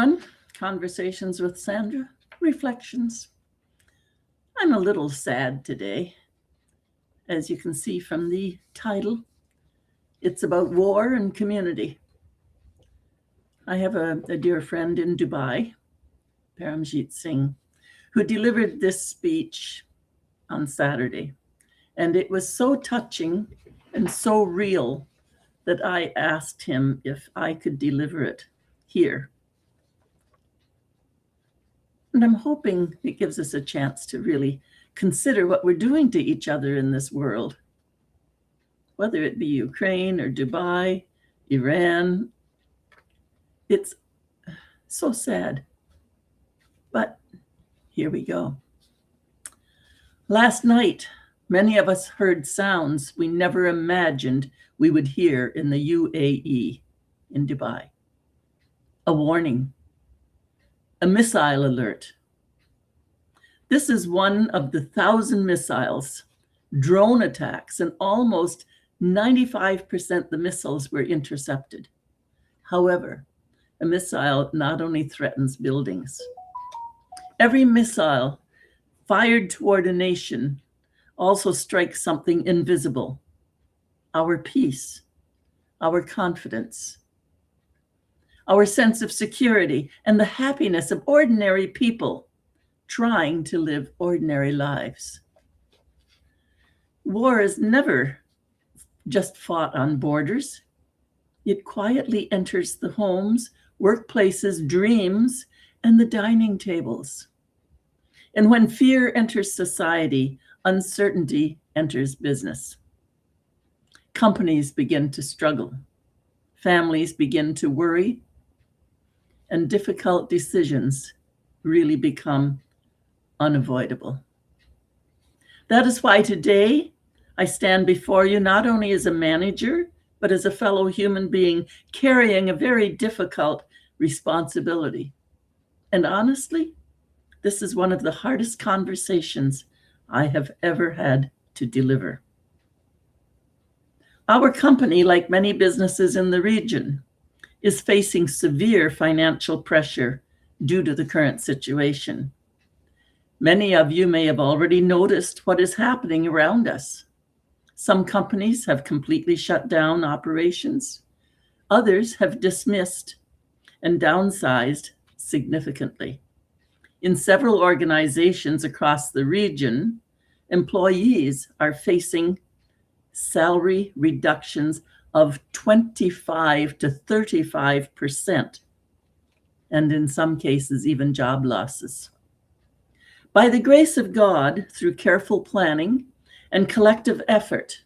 everyone. Conversations with Sandra, Reflections. I'm a little sad today. As you can see from the title, it's about war and community. I have a dear friend in Dubai, Paramjit Singh, who delivered this speech on Saturday. And it was so touching and so real that I asked him if I could deliver it here. And I'm hoping it gives us a chance to really consider what we're doing to each other in this world, whether it be Ukraine or Dubai, Iran. It's so sad. But here we go. Last night, many of us heard sounds we never imagined we would hear in the UAE, in Dubai. A warning. A missile alert. This is one of the 1,000 missiles, drone attacks, and almost 95% the missiles were intercepted. However, a missile not only threatens buildings. Every missile fired toward a nation also strikes something invisible, our peace, our confidence, our sense of security, and the happiness of ordinary people trying to live ordinary lives. War is never just fought on borders. It quietly enters the homes, workplaces, dreams, and the dining tables. And when fear enters society, uncertainty enters business. Companies begin to struggle. Families begin to worry. And difficult decisions really become unavoidable. That is why today I stand before you not only as a manager, but as a fellow human being carrying a very difficult responsibility. And honestly, this is one of the hardest conversations I have ever had to deliver. Our company, like many businesses in the region, is facing severe financial pressure due to the current situation. Many of you may have already noticed what is happening around us. Some companies have completely shut down operations. Others have dismissed and downsized significantly. In several organizations across the region, employees are facing salary reductions of 25 to 35%, and in some cases, even job losses. By the grace of God, through careful planning and collective effort,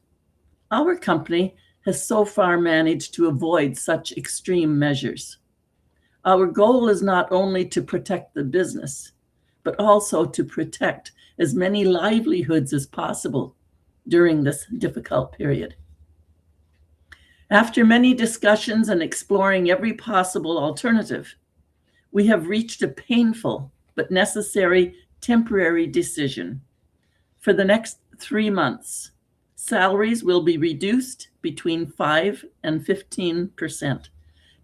our company has so far managed to avoid such extreme measures. Our goal is not only to protect the business, but also to protect as many livelihoods as possible during this difficult period. After many discussions and exploring every possible alternative, we have reached a painful but necessary temporary decision. For the next 3 months, salaries will be reduced between 5 and 15%,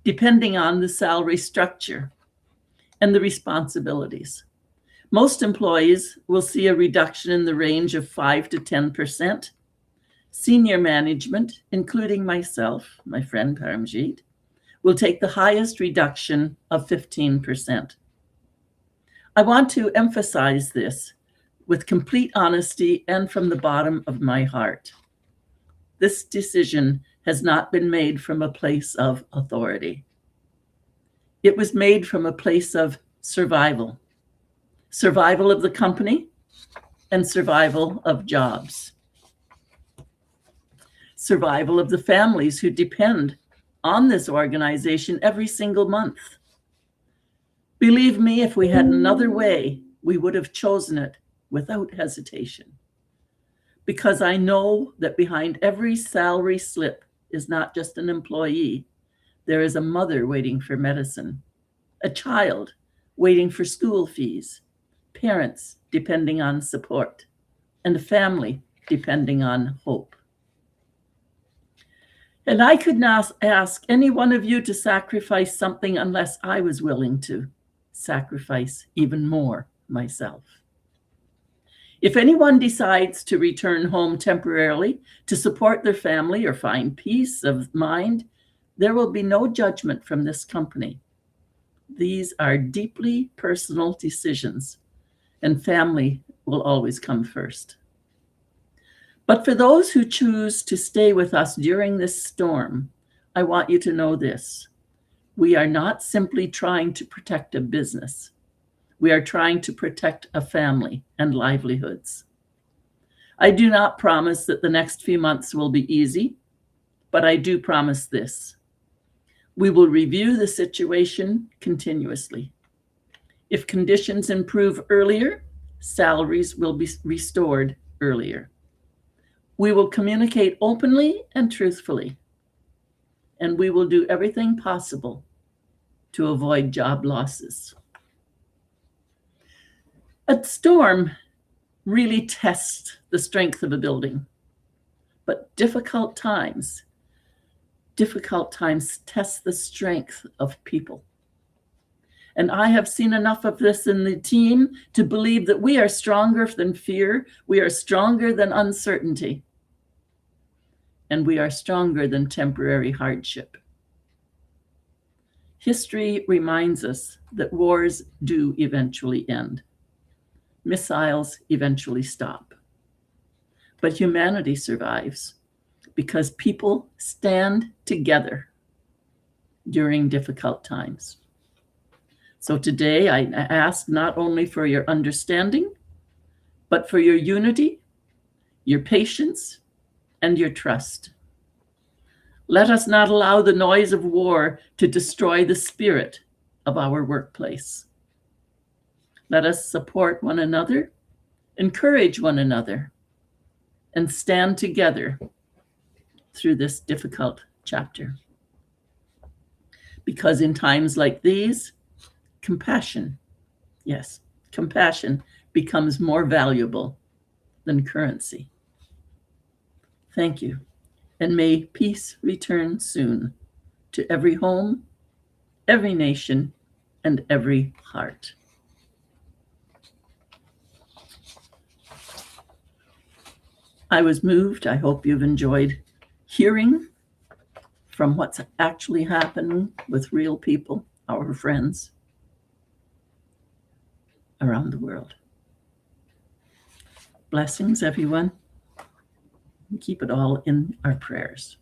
depending on the salary structure and the responsibilities. Most employees will see a reduction in the range of 5 to 10%. Senior management, including myself, my friend Paramjit, will take the highest reduction of 15%. I want to emphasize this with complete honesty and from the bottom of my heart. This decision has not been made from a place of authority. It was made from a place of survival. Survival of the company and survival of jobs. Survival of the families who depend on this organization every single month. Believe me, if we had another way, we would have chosen it without hesitation. Because I know that behind every salary slip is not just an employee. There is a mother waiting for medicine, a child waiting for school fees, parents depending on support, and a family depending on hope. And I could not ask any one of you to sacrifice something unless I was willing to sacrifice even more myself. If anyone decides to return home temporarily to support their family or find peace of mind, there will be no judgment from this company. These are deeply personal decisions, and family will always come first. But for those who choose to stay with us during this storm, I want you to know this. We are not simply trying to protect a business. We are trying to protect a family and livelihoods. I do not promise that the next few months will be easy, but I do promise this. We will review the situation continuously. If conditions improve earlier, salaries will be restored earlier. We will communicate openly and truthfully, and we will do everything possible to avoid job losses. A storm really tests the strength of a building, but difficult times test the strength of people. And I have seen enough of this in the team to believe that we are stronger than fear, we are stronger than uncertainty, and we are stronger than temporary hardship. History reminds us that wars do eventually end. Missiles eventually stop. But humanity survives because people stand together during difficult times. So today I ask not only for your understanding, but for your unity, your patience, and your trust. Let us not allow the noise of war to destroy the spirit of our workplace. Let us support one another, encourage one another, and stand together through this difficult chapter. Because in times like these, compassion becomes more valuable than currency. Thank you, and may peace return soon to every home, every nation, and every heart. I was moved. I hope you've enjoyed hearing from what's actually happening with real people, our friends around the world. Blessings, everyone. Keep it all in our prayers.